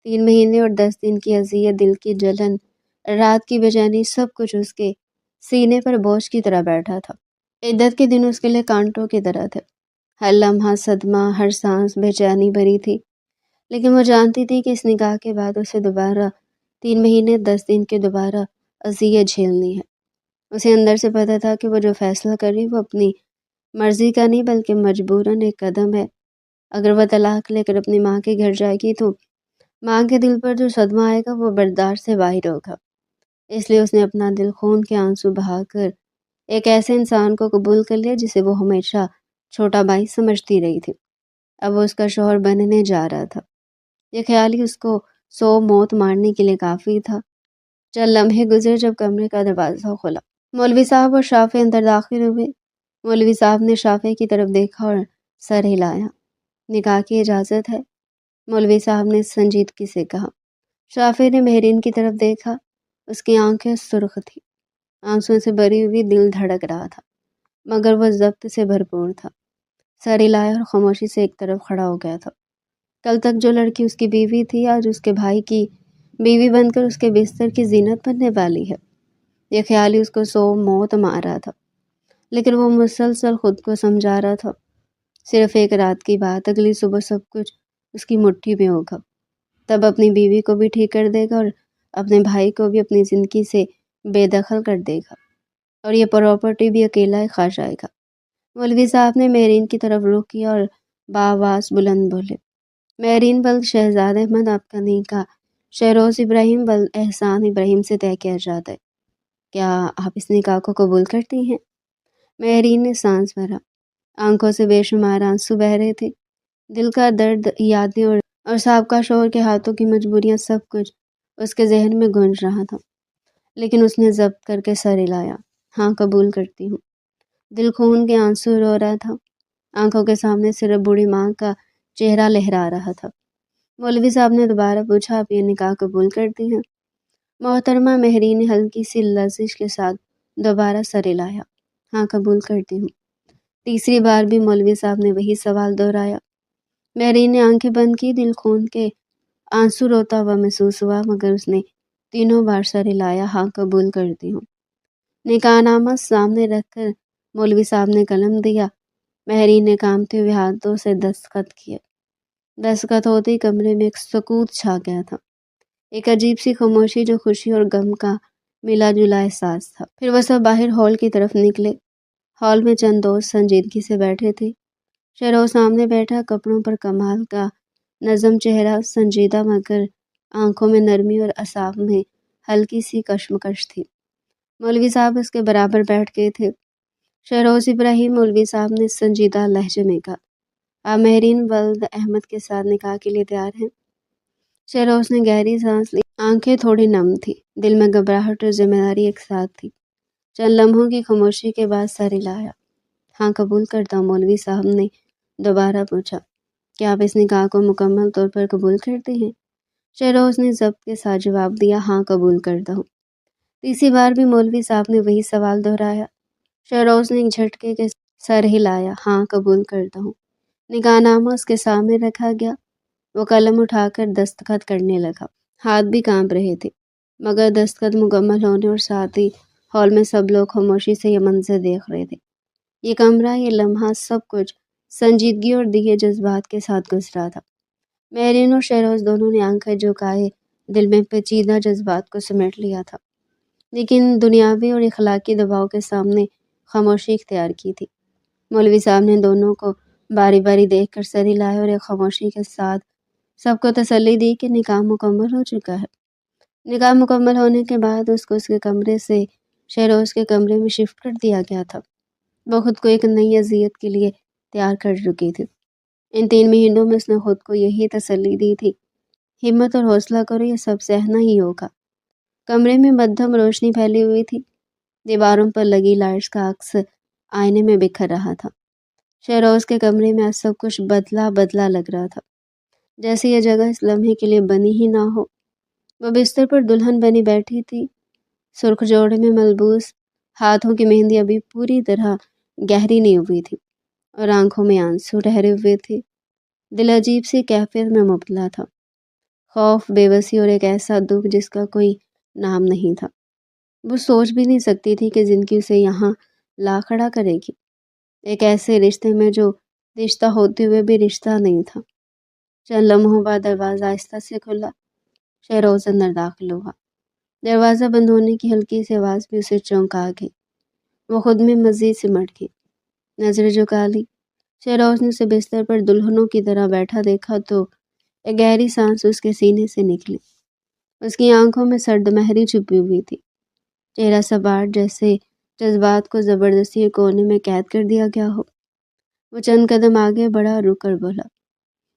3 مہینے اور 10 دن کی اذیت، دل کی جلن، رات کی بے چینی، سب کچھ اس کے سینے پر بوجھ کی طرح بیٹھا تھا۔ عدت کے دن اس کے لیے کانٹوں کی طرح تھے، ہر لمحہ صدمہ، ہر سانس بے چینی بھری تھی، لیکن وہ جانتی تھی کہ اس نکاح کے بعد اسے دوبارہ 3 مہینے 10 دن کے دوبارہ اذیت جھیلنی ہے۔ اسے اندر سے پتہ تھا کہ وہ جو فیصلہ کر رہی وہ اپنی مرضی کا نہیں بلکہ مجبوراً ایک قدم ہے۔ اگر وہ طلاق لے کر اپنی ماں کے گھر جائے گی تو ماں کے دل پر جو صدمہ آئے گا وہ برداشت سے باہر ہوگا۔ اس لیے اس نے اپنا دل خون کے آنسو بہا کر ایک ایسے انسان کو قبول کر لیا جسے وہ ہمیشہ چھوٹا بھائی سمجھتی رہی تھی۔ اب وہ اس کا شوہر بننے جا رہا تھا۔ یہ خیال ہی اس کو 100 موت مارنے کے لیے کافی تھا۔ چند لمحے گزرے جب کمرے کا دروازہ کھلا، مولوی صاحب اور شافی اندر داخل ہوئے۔ مولوی صاحب نے شافی کی طرف دیکھا اور سر ہلایا۔ نکاح کی اجازت ہے، مولوی صاحب نے سنجیدگی سے کہا۔ شافی نے مہرین کی طرف دیکھا، اس کی آنکھیں سرخ تھیں، آنسوں سے بھری ہوئی، دل دھڑک رہا تھا مگر وہ ضبط سے بھرپور تھا۔ سر ہلایا اور خاموشی سے ایک طرف کھڑا ہو گیا تھا۔ کل تک جو لڑکی اس کی بیوی تھی آج اس کے بھائی کی بیوی بن کر اس کے بستر کی زینت بننے والی ہے۔ یہ خیال ہی اس کو 100 موت مار رہا تھا، لیکن وہ مسلسل خود کو سمجھا رہا تھا صرف ایک رات کی بات، اگلی صبح سب کچھ اس کی مٹھی میں ہوگا، تب اپنی بیوی کو بھی ٹھیک کر دے گا اور اپنے بھائی کو بھی اپنی زندگی سے بے دخل کر دے گا اور یہ پراپرٹی بھی اکیلا ہی کھا جائے گا۔ مولوی صاحب نے مہرین کی طرف رخ کیا اور بآواز بلند بولے، مہرین ولد شہزاد احمد، آپ کا نکاح شہروز ابراہیم ولد احسان ابراہیم سے طے کیا جاتا ہے، کیا آپ اس نکاح کو قبول کرتی ہیں؟ مہرین نے سانس بھرا، آنکھوں سے بے شمار آنسو بہہ رہے تھے، دل کا درد، یادیں اور سابقہ شوہر کے ہاتھوں کی مجبوریاں، سب کچھ اس کے ذہن میں گونج رہا تھا، لیکن اس نے ضبط کر کے سر ہلایا۔ ہاں، قبول کرتی ہوں۔ دل خون کے آنسو رو رہا تھا، آنکھوں کے سامنے صرف بوڑھی ماں کا چہرہ لہرا رہا تھا۔ مولوی صاحب نے دوبارہ پوچھا، آپ یہ نکاح قبول کرتی ہیں؟ محترمہ مہرین نے ہلکی سی لرزش کے ساتھ دوبارہ سر ہلایا۔ ہاں، قبول کرتی ہوں۔ تیسری بار بھی مولوی صاحب نے وہی سوال دہرایا۔ مہرین نے آنکھیں بند کی، دل خون کے آنسو روتا ہوا محسوس ہوا مگر اس نے تینوں بار سر ہلایا۔ ہاں، قبول کرتی ہوں۔ نکاح نامہ سامنے رکھ کر مولوی صاحب نے قلم دیا۔ مہرین نے کانپتے ہوئے ہاتھوں سے دستخط کیے۔ دستخط ہوتے ہی کمرے میں ایک سکوت چھا گیا تھا، ایک عجیب سی خاموشی جو خوشی اور غم کا ملا جلا احساس تھا۔ پھر وہ سب باہر ہال کی طرف نکلے۔ ہال میں چند دوست سنجیدگی سے بیٹھے تھے۔ شہروز سامنے بیٹھا، کپڑوں پر کمال کا نظم، چہرہ سنجیدہ مگر آنکھوں میں نرمی اور اعصاب میں ہلکی سی کشمکش تھی۔ مولوی صاحب اس کے برابر بیٹھ گئے تھے۔ شہروز ابراہیم، مولوی صاحب نے سنجیدہ لہجے میں کہا، آپ مہرین ولد احمد کے ساتھ نکاح کے لیے تیار ہیں؟ شہروز نے گہری سانس لی، آنکھیں تھوڑی نم تھی، دل میں گھبراہٹ اور ذمہ داری ایک ساتھ تھی۔ چند لمحوں کی خاموشی کے بعد سر ہلایا۔ ہاں، قبول کرتا ہوں۔ مولوی صاحب نے دوبارہ پوچھا، کیا آپ اس نکاح کو مکمل طور پر قبول کرتے ہیں؟ شہروز نے ضبط کے ساتھ جواب دیا، ہاں قبول کرتا ہوں۔ تیسری بار بھی مولوی صاحب نے وہی سوال دہرایا۔ شہروز نے ایک جھٹکے کے سر ہلایا، ہاں قبول کرتا ہوں۔ نکاح نامہ اس کے سامنے رکھا گیا۔ وہ قلم اٹھا کر دستخط کرنے لگا۔ ہاتھ بھی کانپ رہے تھے، مگر دستخط مکمل ہونے اور ساتھ ہی ہال میں سب لوگ خاموشی سے یہ منظر دیکھ رہے تھے۔ یہ کمرہ، یہ لمحہ، سب کچھ سنجیدگی اور دیگر جذبات کے ساتھ گزرا تھا۔ مہرین اور شہروز دونوں نے آنکھیں جھکائے دل میں پیچیدہ جذبات کو سمیٹ لیا تھا، لیکن دنیاوی اور اخلاقی دباؤ کے سامنے خاموشی اختیار کی تھی۔ مولوی صاحب نے دونوں کو باری باری دیکھ کر سر ہلایا اور ایک خاموشی کے ساتھ سب کو تسلی دی کہ نکاح مکمل ہو چکا ہے۔ نکاح مکمل ہونے کے بعد اس کو اس کے کمرے سے شہروز کے کمرے میں شفٹ کر دیا گیا تھا۔ وہ خود کو ایک نئی اذیت کے لیے تیار کر چکی تھی۔ ان 3 مہینوں میں اس نے خود کو یہی تسلی دی تھی، ہمت اور حوصلہ کرو، یہ سب سہنا ہی ہوگا۔ کمرے میں مدھم روشنی پھیلی ہوئی تھی، دیواروں پر لگی لائٹس کا عکس آئینے میں بکھر رہا تھا۔ شہروز کے کمرے میں آج سب کچھ بدلا بدلا لگ رہا تھا، جیسے یہ جگہ اس لمحے کے لیے بنی ہی نہ ہو۔ وہ بستر پر دلہن بنی بیٹھی تھی، سرخ جوڑے میں ملبوس، ہاتھوں کی مہندی ابھی پوری طرح گہری نہیں ہوئی تھی اور آنکھوں میں آنسو ٹھہرے ہوئے تھے۔ دل عجیب سی کیفیت میں مبتلا تھا، خوف، بے بسی اور ایک ایسا دکھ جس کا کوئی نام نہیں تھا۔ وہ سوچ بھی نہیں سکتی تھی کہ زندگی اسے یہاں لا کھڑا کرے گی، ایک ایسے رشتے میں جو رشتہ ہوتے ہوئے بھی رشتہ نہیں تھا۔ چند لمحوں بعد دروازہ آہستہ سے کھلا۔ شہروز اندر داخل ہوا۔ دروازہ بند ہونے کی ہلکی سی آواز بھی اسے چونکا گئی۔ وہ خود میں مزید سمٹ گئی، نظر جھکا لی۔ شہروز نے اسے بستر پر دلہنوں کی طرح بیٹھا دیکھا تو ایک گہری سانس اس کے سینے سے نکلی۔ اس کی آنکھوں میں سرد مہری چھپی ہوئی تھی، چہرہ سپاٹ جیسے جذبات کو زبردستی ایک کونے میں قید کر دیا گیا ہو۔ وہ چند قدم آگے بڑھا اور رک کر بولا،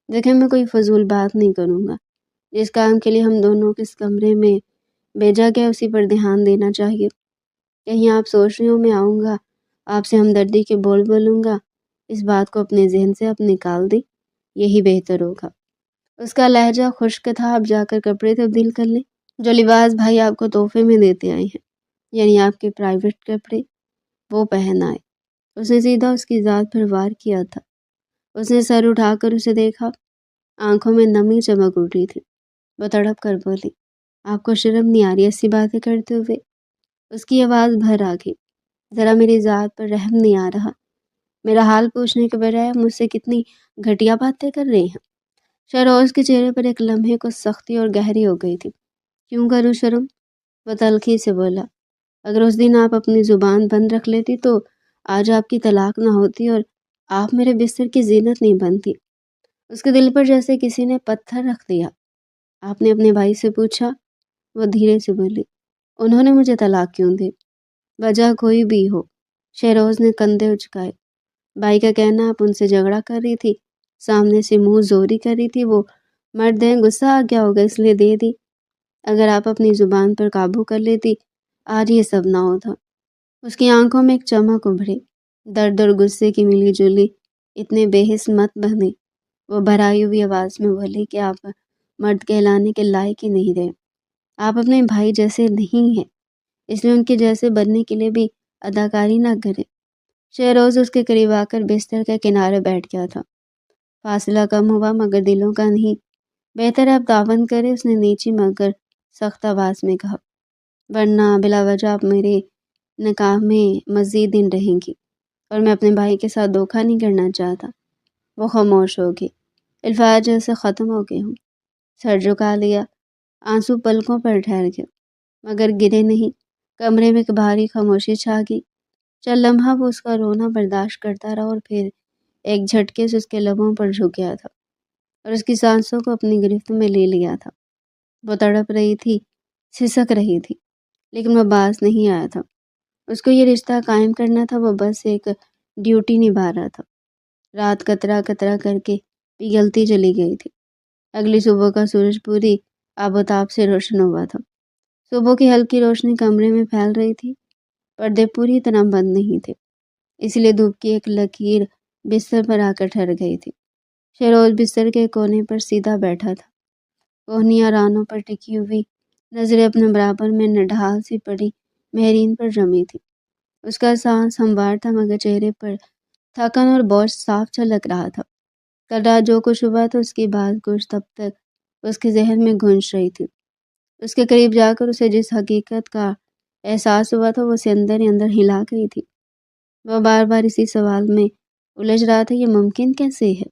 دیکھیں میں کوئی فضول بات نہیں کروں گا، جس کام کے لیے ہم دونوں کو اس کمرے میں بھیجا گیا اسی پر دھیان دینا چاہیے۔ کہیں آپ سوچ رہی ہوں میں آؤں گا، آپ سے ہمدردی کے بول بولوں گا، اس بات کو اپنے ذہن سے آپ نکال دیں، یہی بہتر ہوگا۔ اس کا لہجہ خشک تھا، آپ جا کر کپڑے تبدیل کر لیں، جو لباس بھائی آپ کو تحفے میں دیتے آئے ہیں، یعنی آپ کے پرائیویٹ کپڑے، وہ پہن آئے۔ اس نے سیدھا اس کی ذات پر وار کیا تھا۔ اس نے سر اٹھا کر اسے دیکھا، آنکھوں میں نمی چمک اٹھی تھی۔ وہ تڑپ کر بولی، آپ کو شرم نہیں آ رہی ایسی باتیں کرتے ہوئے؟ اس کی آواز بھر آ گئی، ذرا میری ذات پر رحم نہیں آ رہا؟ میرا حال پوچھنے کے بجائے مجھ سے کتنی گھٹیا باتیں کر رہی ہیں۔ شہروز کے چہرے پر ایک لمحے کو سختی اور گہری ہو گئی تھی۔ کیوں کروں شرم؟ وہ تلخی سے بولا، اگر اس دن آپ اپنی زبان بند رکھ لیتی تو آج آپ کی طلاق نہ ہوتی اور آپ میرے بستر کی زینت نہیں بنتی۔ اس کے دل پر جیسے کسی نے پتھر رکھ دیا۔ آپ نے اپنے بھائی سے پوچھا؟ وہ دھیرے سے بولی، انہوں نے مجھے طلاق کیوں دی؟ وجہ کوئی بھی ہو۔ شہروز نے کندھے اچکائے۔ بھائی کا کہنا آپ ان سے جھگڑا کر رہی تھی، سامنے سے منہ زوری کر رہی تھی، وہ مرد ہیں، غصہ آ گیا ہوگا اس لیے دے دی۔ اگر آپ اپنی زبان پر قابو کر لیتی آج یہ سب نہ ہوتا۔ اس کی آنکھوں میں ایک چمک ابھری، درد اور غصے کی ملی جلی۔ اتنے بے حس مت بنے۔ وہ بھرائی ہوئی آواز میں بولی کہ آپ مرد کہلانے کے لائق ہی نہیں رہے، آپ اپنے بھائی جیسے نہیں ہیں، اس لیے ان کے جیسے بننے کے لیے بھی اداکاری نہ کریں۔ شہروز اس کے قریب آ کر بستر کے کنارے بیٹھ گیا تھا۔ فاصلہ کم ہوا مگر دلوں کا نہیں۔ بہتر آپ دعوت کریں، اس نے نیچی مگر سخت آواز میں کہا، ورنہ بلا وجہ آپ میرے نکاح میں مزید دن رہیں گی اور میں اپنے بھائی کے ساتھ دھوکہ نہیں کرنا چاہتا۔ وہ خاموش ہو گئی، الفاظ جیسے ختم ہو گئے ہوں۔ سر جھکا لیا، آنسو پلکوں پر ٹھہر گئے مگر گرے نہیں۔ کمرے میں ایک بھاری خاموشی چھا گئی۔ چند لمحہ وہ اس کا رونا برداشت کرتا رہا اور پھر ایک جھٹکے سے اس کے لبوں پر جھک گیا تھا اور اس کی سانسوں کو اپنی گرفت میں لے لیا تھا۔ وہ تڑپ رہی تھی، سسک رہی تھی، لیکن وہ باز نہیں آیا تھا۔ اس کو یہ رشتہ قائم کرنا تھا، وہ بس ایک ڈیوٹی نبھا رہا تھا۔ رات قطرہ قطرہ کر کے پگھلتی چلی گئی تھی۔ اگلی صبح کا سورج پوری آب و تاب سے روشن ہوا تھا۔ صبح کی ہلکی روشنی کمرے میں پھیل رہی تھی، پردے پوری طرح بند نہیں تھے، اس لیے دھوپ کی ایک لکیر بستر پر آ کر ٹھہر گئی تھی۔ شہروز بستر کے کونے پر سیدھا بیٹھا تھا، کوہنیاں رانوں پر ٹکی ہوئی، نظریں اپنے برابر میں نڈھال سی پڑی مہرین پر جمی تھی۔ اس کا سانس ہموار تھا مگر چہرے پر تھکن اور بوجھ صاف جھلک رہا تھا۔ کل رات جو کچھ ہوا تھا اس کی بات کچھ تب تک اس کے ذہن میں گونج رہی تھی۔ اس کے قریب جا کر اسے جس حقیقت کا احساس ہوا تھا وہ اسے اندر ہی اندر ہلا گئی تھی۔ وہ بار بار اسی سوال میں الجھ رہا تھا، یہ ممکن کیسے ہے؟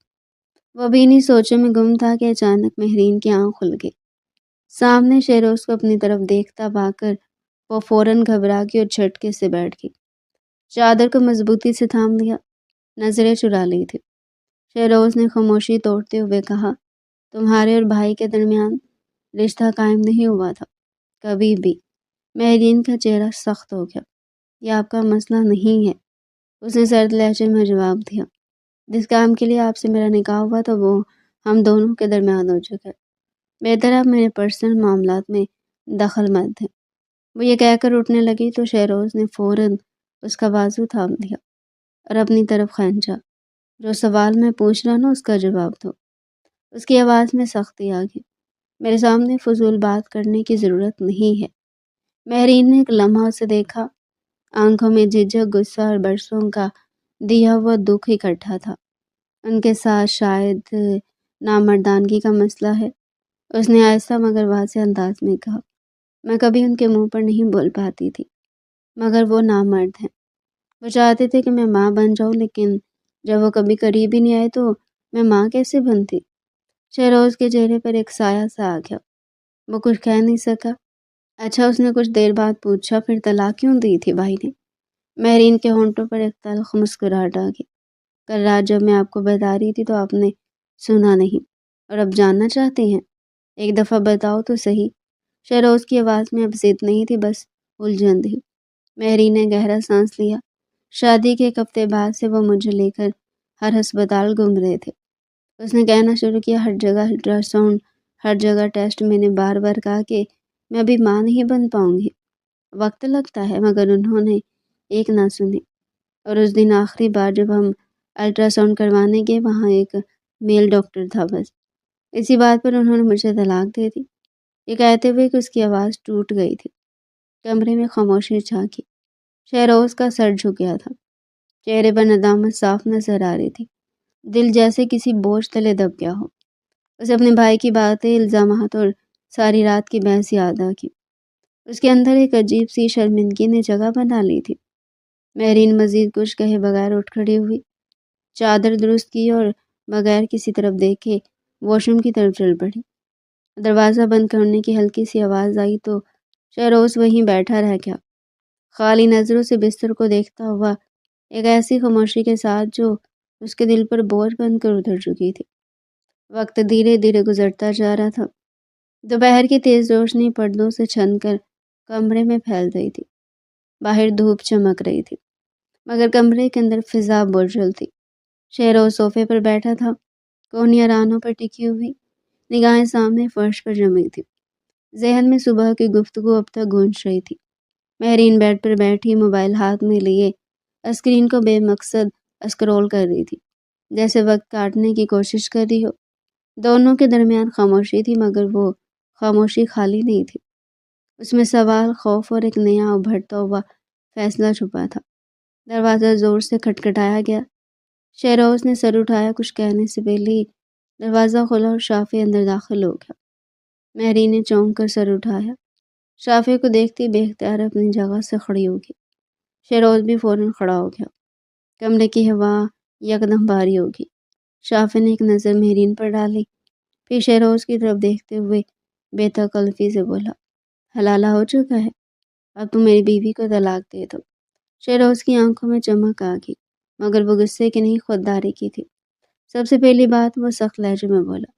وہ بھی انہی سوچوں میں گم تھا کہ اچانک مہرین کی آنکھ کھل گئی۔ سامنے شہروز کو اپنی طرف دیکھتا پا کر وہ فوراً گھبرا گئی اور جھٹکے سے بیٹھ گئی۔ چادر کو مضبوطی سے تھام لیا، نظریں چرا لی تھی۔ شہروز نے خاموشی توڑتے ہوئے کہا، تمہارے اور بھائی کے درمیان رشتہ قائم نہیں ہوا تھا، کبھی بھی۔ مہرین کا چہرہ سخت ہو گیا۔ یہ آپ کا مسئلہ نہیں ہے، اس نے سرد لہجے میں جواب دیا۔ جس کام کے لیے آپ سے میرا نکاح ہوا تھا وہ ہم دونوں کے درمیان ہو چکا ہے۔ بہتر آپ میرے پرسنل معاملات میں دخل مت دیں۔ وہ یہ کہہ کر اٹھنے لگی تو شہروز نے فوراً اس کا بازو تھام دیا اور اپنی طرف کھینچا۔ جو سوال میں پوچھ رہا نا اس کا جواب دو۔ اس کی آواز میں سختی آ گئی۔ میرے سامنے فضول بات کرنے کی ضرورت نہیں ہے۔ مہرین نے ایک لمحہ اسے دیکھا، آنکھوں میں جھجک، غصہ اور برسوں کا دیا ہوا دکھ اکٹھا تھا۔ ان کے ساتھ شاید نامردانگی کا مسئلہ ہے، اس نے آہستہ مگر واضح انداز میں کہا۔ میں کبھی ان کے منہ پر نہیں بول پاتی تھی، مگر وہ نامرد ہیں۔ وہ چاہتے تھے کہ میں ماں بن جاؤں، لیکن جب وہ کبھی قریب ہی نہیں آئے تو میں ماں کیسے بنتی؟ شہروز کے چہرے پر ایک سایہ سا آ گیا۔ وہ کچھ کہہ نہیں سکا۔ اچھا، اس نے کچھ دیر بعد پوچھا، پھر طلاق کیوں دی تھی بھائی نے؟ مہرین کے ہونٹوں پر ایک تلخ مسکراہٹ آ گئی۔ کل رات جب میں آپ کو بتا رہی تھی تو آپ نے سنا نہیں، اور اب جاننا چاہتے ہیں؟ ایک دفعہ بتاؤ تو صحیح۔ شہروز کی آواز میں اب ضد نہیں تھی، بس الجھن تھی۔ مہرین نے گہرا سانس لیا۔ شادی کے ایک ہفتے بعد سے وہ مجھے لے کر ہر ہسپتال گھوم رہے تھے۔ اس نے کہنا شروع کیا، ہر جگہ الٹرا ساؤنڈ، ہر جگہ ٹیسٹ۔ میں نے بار بار کہا کہ میں ابھی ماں نہیں بن پاؤں گی، وقت لگتا ہے، مگر انہوں نے ایک نہ سنی۔ اور اس دن آخری بار جب ہم الٹرا ساؤنڈ کروانے گئے وہاں ایک میل ڈاکٹر تھا، بس اسی بات پر انہوں نے مجھے طلاق دے دی۔ یہ کہتے ہوئے کہ اس کی آواز ٹوٹ گئی تھی۔ کمرے میں خاموشی چھا گئی۔ شہروز کا سر جھک گیا تھا، چہرے پر ندامت صاف نظر آ رہی تھی، دل جیسے کسی بوجھ تلے دب گیا ہو۔ اسے اپنے بھائی کی باتیں، الزامات اور ساری رات کی بحث یاد آ گئی۔ اس کے اندر ایک عجیب سی شرمندگی نے جگہ بنا لی تھی۔ مہرین مزید کچھ کہے بغیر اٹھ کھڑی ہوئی، چادر درست کی اور بغیر کسی طرف دیکھے واش روم کی طرف چل پڑی۔ دروازہ بند کرنے کی ہلکی سی آواز آئی تو شہروز وہیں بیٹھا رہ گیا، خالی نظروں سے بستر کو دیکھتا ہوا، ایک ایسی خاموشی کے ساتھ جو اس کے دل پر بوجھ بن کر اتر چکی تھی۔ وقت دھیرے دھیرے گزرتا جا رہا تھا۔ دوپہر کی تیز روشنی پردوں سے چھن کر کمرے میں پھیل رہی تھی۔ باہر دھوپ چمک رہی تھی، مگر کمرے کے اندر فضا بجھل تھی۔ شہروز صوفے پر بیٹھا تھا، کونیاں رانوں پر ٹکی ہوئی، نگاہیں سامنے فرش پر جمی تھی۔ ذہن میں صبح کی گفتگو اب تک گونج رہی تھی۔ مہرین بیڈ پر بیٹھی، موبائل ہاتھ میں لیے اسکرین کو بے مقصد اسکرول کر رہی تھی، جیسے وقت کاٹنے کی کوشش کر رہی ہو۔ دونوں کے درمیان خاموشی تھی، مگر وہ خاموشی خالی نہیں تھی۔ اس میں سوال، خوف اور ایک نیا ابھرتا ہوا فیصلہ چھپا تھا۔ دروازہ زور سے کھٹکھٹایا گیا۔ شہروز نے سر اٹھایا، کچھ کہنے سے پہلے ہی دروازہ کھلا اور شافع اندر داخل ہو گیا۔ مہرین نے چونک کر سر اٹھایا، شافع کو دیکھتی بے اختیار اپنی جگہ سے کھڑی ہو گئی۔ شہروز بھی فوراً کھڑا ہو گیا۔ کمرے کی ہوا یکدم بھاری ہو گئی۔ شافع نے ایک نظر مہرین پر ڈالی، پھر شہروز کی طرف دیکھتے ہوئے بے تکلفی سے بولا، حلالہ ہو چکا ہے، اب تم میری بیوی کو طلاق دے دو۔ شہروز کی آنکھوں میں چمک آ گئی، مگر وہ غصے کی نہیں، خودداری کی تھی۔ سب سے پہلی بات وہ سخت لہجے میں بولا،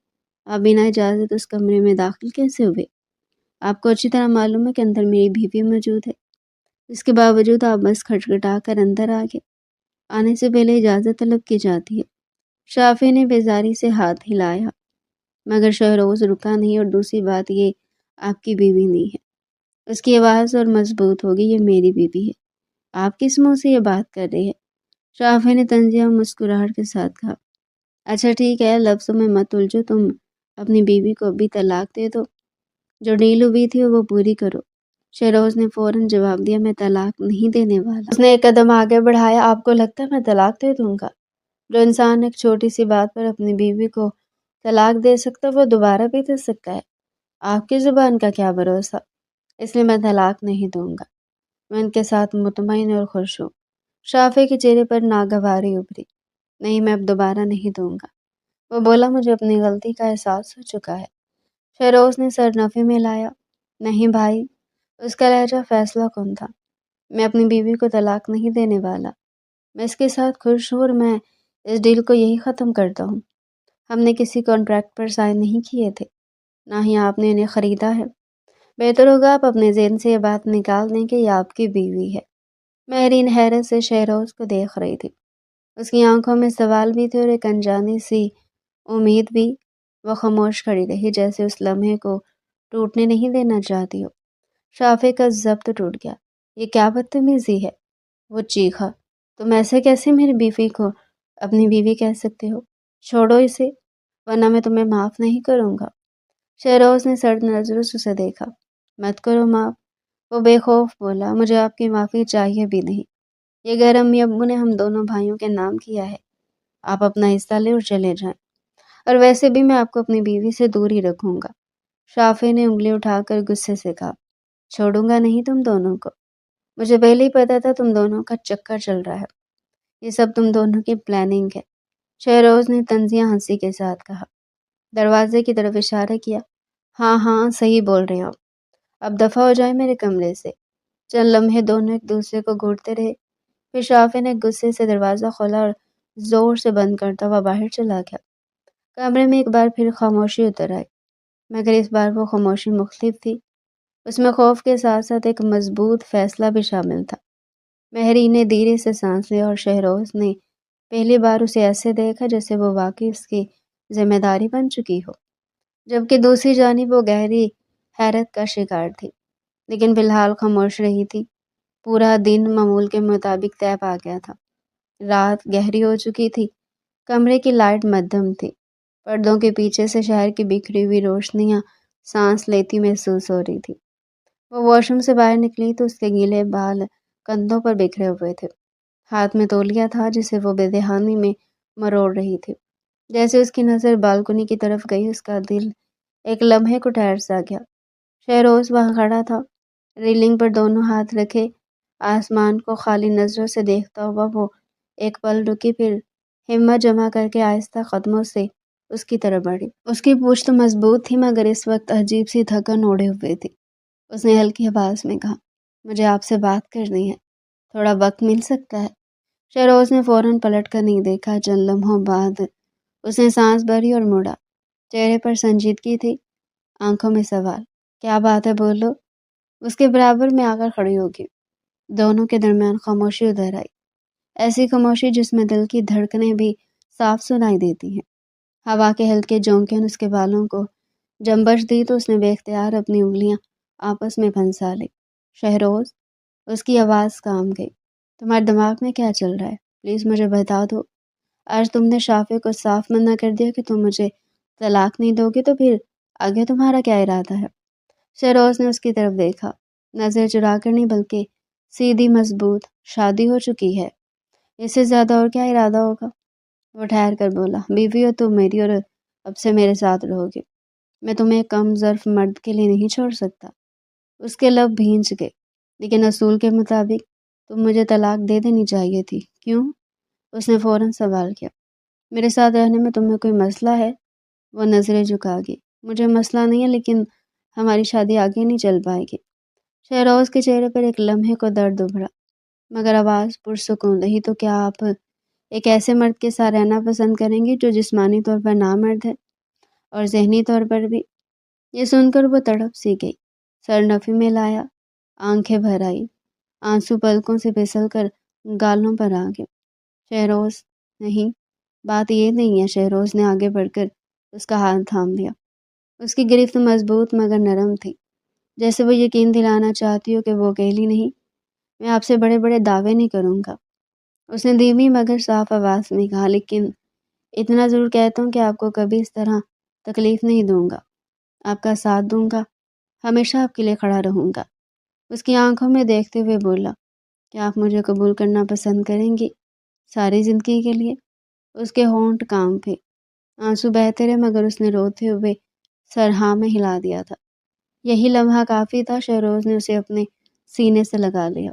آپ بنا اجازت اس کمرے میں داخل کیسے ہوئے؟ آپ کو اچھی طرح معلوم ہے کہ اندر میری بیوی موجود ہے، اس کے باوجود آپ بس کھٹکھٹا کر اندر آ گئے۔ آنے سے پہلے اجازت طلب کی جاتی ہے۔ شافع نے بیزاری سے ہاتھ ہلایا، مگر شہروز رکا نہیں، اور دوسری بات یہ آپ کی بیوی نہیں ہے۔ اس کی آواز اور مضبوط ہوگی، یہ میری بیوی ہے۔ آپ کس منہ سے یہ بات کر رہے ہیں؟ شافع نے طنزیہ مسکراہٹ کے ساتھ کہا، اچھا ٹھیک ہے، لفظوں میں مت الجھو، تم اپنی بیوی کو ابھی طلاق دے دو، جو ڈیل ہوئی تھی وہ پوری کرو۔ شہروز نے فوراً جواب دیا، میں طلاق نہیں دینے والا۔ اس نے ایک قدم آگے بڑھایا، آپ کو لگتا ہے میں طلاق دے دوں گا؟ جو انسان ایک چھوٹی سی بات پر اپنی بیوی کو طلاق دے سکتا وہ دوبارہ بھی دے سکتا ہے؟ آپ کی زبان کا کیا بھروسہ؟ اس لیے میں طلاق نہیں دوں گا، میں ان کے ساتھ مطمئن اور خوش ہوں۔ شافع کے چہرے پر ناگواری ابھری، نہیں میں اب دوبارہ نہیں دوں گا۔ وہ بولا، مجھے اپنی غلطی کا احساس ہو چکا ہے۔ شہروز نے سر نفی میں لایا، نہیں بھائی، اس کا لہجہ فیصلہ کن تھا، میں اپنی بیوی کو طلاق نہیں دینے والا، میں اس کے ساتھ خوش ہوں اور میں اس ڈیل کو یہی ختم کرتا ہوں۔ ہم نے کسی کانٹریکٹ پر سائن نہیں کیے تھے، نہ ہی آپ نے انہیں خریدا ہے۔ بہتر ہوگا آپ اپنے ذہن سے یہ بات نکال دیں کہ یہ آپ کی بیوی ہے۔ مہرین حیرت سے شہروز کو دیکھ رہی تھی، اس کی آنکھوں میں سوال بھی تھے اور ایک انجانی سی امید بھی۔ وہ خاموش کھڑی رہی، جیسے اس لمحے کو ٹوٹنے نہیں دینا چاہتی ہو۔ شافع کا ضبط ٹوٹ گیا، یہ کیا بدتمیزی ہے؟ وہ چیخا، تم ایسے کیسے میری بیوی کو اپنی بیوی کہہ سکتے ہو؟ چھوڑو اسے، ورنہ میں تمہیں معاف نہیں کروں گا۔ شہروز نے سرد نظروں سے اسے دیکھا، مت کرو معاف، وہ بے خوف بولا، مجھے آپ کی معافی چاہیے بھی نہیں، یہ گھر امی ابو نے ہم دونوں بھائیوں کے نام کیا ہے، آپ اپنا حصہ لے اور چلے جائیں، اور ویسے بھی میں آپ کو اپنی بیوی سے دور ہی رکھوں گا۔ شافع نے انگلی اٹھا کر غصے سے کہا، چھوڑوں گا نہیں تم دونوں کو، مجھے پہلے ہی پتا تھا تم دونوں کا چکر چل رہا ہے، یہ سب تم دونوں کی پلاننگ ہے۔ شہروز نے طنزیہ ہنسی کے ساتھ کہا، دروازے کی طرف اشارہ کیا، ہاں ہاں صحیح بول رہے ہو، اب دفع ہو جائے میرے کمرے سے۔ چند لمحے دونوں ایک دوسرے کو گھورتے رہے، پھر شافع نے غصے سے دروازہ کھولا اور زور سے بند کرتا ہوا باہر چلا گیا۔ کمرے میں ایک بار پھر خاموشی اتر آئی، مگر اس بار وہ خاموشی مختلف تھی، اس میں خوف کے ساتھ ساتھ ایک مضبوط فیصلہ بھی شامل تھا۔ مہری نے دھیرے سے سانس لیا اور شہروز نے پہلی بار اسے ایسے دیکھا جیسے وہ واقعی اس کی ذمہ داری بن چکی ہو، جبکہ دوسری جانب وہ گہری حیرت کا شکار تھی، لیکن فی الحال خاموش رہی تھی۔ پورا دن معمول کے مطابق طے پا گیا تھا، رات گہری ہو چکی تھی، کمرے کی لائٹ مدھم تھی، پردوں کے پیچھے سے شہر کی بکھری ہوئی روشنیاں سانس لیتی محسوس ہو رہی تھی۔ وہ واش روم سے باہر نکلی تو اس کے گیلے بال کندھوں پر بکھرے ہوئے تھے، ہاتھ میں تولیہ تھا جسے وہ بے دہانی میں مروڑ رہی تھی۔ جیسے اس کی نظر بالکنی کی طرف گئی، اس کا دل ایک لمحے کو ٹھہر سا گیا۔ شہروز وہاں کھڑا تھا، ریلنگ پر دونوں ہاتھ رکھے، آسمان کو خالی نظروں سے دیکھتا ہوا۔ وہ ایک پل رکی، پھر ہمت جمع کر کے آہستہ قدموں سے اس کی طرف بڑھی۔ اس کی پوچھ تو مضبوط تھی مگر اس وقت عجیب سی تھکن اوڑھے ہوئے تھی۔ اس نے ہلکی آواز میں کہا، مجھے آپ سے بات کرنی ہے، تھوڑا وقت مل سکتا ہے؟ شہروز نے فوراً پلٹ کر نہیں دیکھا، چند لمحوں بعد اس نے سانس بھری اور مڑا، چہرے پر سنجیدگی تھی، آنکھوں میں سوال، کیا بات ہے بولو؟ اس کے برابر میں آ کر کھڑی ہوگی۔ دونوں کے درمیان خاموشی ادھر آئی، ایسی خاموشی جس میں دل کی دھڑکنیں بھی صاف سنائی دیتی ہیں۔ ہوا کے ہلکے جھونکے نے اس کے بالوں کو جنبش دی تو اس نے بے اختیار اپنی انگلیاں آپس میں پھنسا لی۔ شہروز، اس کی آواز کام گئی، تمہارے دماغ میں کیا چل رہا ہے؟ پلیز مجھے بتا دو۔ آج تم نے شافع کو صاف منع کر دیا کہ تم مجھے طلاق نہیں دو گے، تو پھر آگے تمہارا کیا ارادہ ہے؟ شہروز نے اس کی طرف دیکھا، نظر چرا کر نہیں بلکہ سیدھی مضبوط، شادی ہو چکی ہے، اس سے زیادہ اور کیا ارادہ ہوگا؟ وہ ٹھہر کر بولا، بیوی ہو تم میری اور اب سے میرے ساتھ رہو گے، میں تمہیں کم ظرف مرد کے لیے نہیں چھوڑ سکتا۔ اس کے لب بھینچ گئے، لیکن اصول کے مطابق تم مجھے طلاق دے دینی چاہیے تھی، کیوں؟ اس نے فوراً سوال کیا، میرے ساتھ رہنے میں تمہیں کوئی مسئلہ ہے؟ وہ نظریں جھکا گئی، مجھے مسئلہ نہیں ہے، لیکن ہماری شادی آگے نہیں چل پائے گی۔ شہروز کے چہرے پر ایک لمحے کو درد ابھرا، مگر آواز پرسکون رہی، تو کیا آپ ایک ایسے مرد کے ساتھ رہنا پسند کریں گی جو جسمانی طور پر نامرد ہے اور ذہنی طور پر بھی؟ یہ سن کر وہ تڑپ سی گئی، سر نفی میں لایا، آنکھیں بھر آئی، آنسو پلکوں سے پھسل کر گالوں پر آ گئے۔ شہروز، نہیں، بات یہ نہیں ہے۔ شہروز نے آگے بڑھ کر اس کا ہاتھ تھام لیا، اس کی گرفت مضبوط مگر نرم تھی، جیسے وہ یقین دلانا چاہتی ہو کہ وہ اکیلی نہیں۔ میں آپ سے بڑے بڑے دعوے نہیں کروں گا، اس نے دھیمی مگر صاف آواز میں کہا، لیکن اتنا ضرور کہتا ہوں کہ آپ کو کبھی اس طرح تکلیف نہیں دوں گا، آپ کا ساتھ دوں گا، ہمیشہ آپ کے لیے کھڑا رہوں گا۔ اس کی آنکھوں میں دیکھتے ہوئے بولا، کیا آپ مجھے قبول کرنا پسند کریں گی ساری زندگی کے لیے؟ اس کے ہونٹ کام تھے، آنسو بہتے رہے، مگر اس نے روتے ہوئے سر ہاں میں ہلا دیا تھا۔ یہی لمحہ کافی تھا، شہروز نے اسے اپنے سینے سے لگا لیا،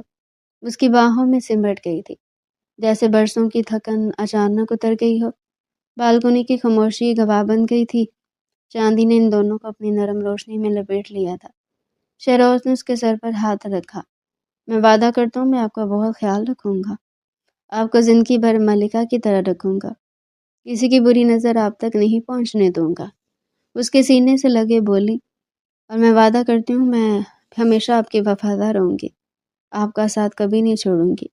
اس کی باہوں میں سمٹ گئی تھی، جیسے برسوں کی تھکن اچانک اتر گئی ہو۔ بالکنی کی خاموشی گواہ بن گئی تھی، چاندی نے ان دونوں کو اپنی نرم روشنی میں لپیٹ لیا تھا۔ شہروز نے اس کے سر پر ہاتھ رکھا، میں وعدہ کرتا ہوں میں آپ کا بہت خیال رکھوں گا، آپ کو زندگی بھر ملکہ کی طرح رکھوں گا، کسی کی بری نظر آپ تک نہیں پہنچنے دوں گا۔ اس کے سینے سے لگے بولی، اور میں وعدہ کرتی ہوں میں ہمیشہ آپ کی وفادار رہوں گی، آپ کا ساتھ کبھی نہیں چھوڑوں گی۔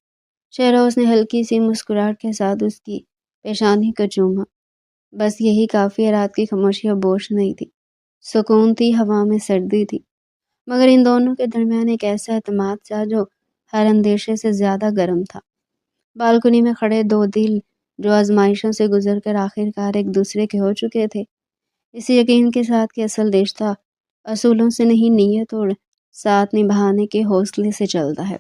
شہروز نے ہلکی سی مسکراہٹ کے ساتھ اس کی پیشانی کو چوما، بس یہی کافی، رات کی خاموشی اب بوجھ نہیں تھی، سکون تھی، ہوا میں سردی تھی، مگر ان دونوں کے درمیان ایک ایسا اعتماد تھا جو ہر اندیشے سے زیادہ گرم تھا۔ بالکنی میں کھڑے دو دل جو آزمائشوں سے گزر کر آخر کار ایک دوسرے کے ہو چکے تھے، اسی یقین کے ساتھ کہ اصل رشتہ اصولوں سے نہیں، نیت اور ساتھ نبھانے کے حوصلے سے چلتا ہے۔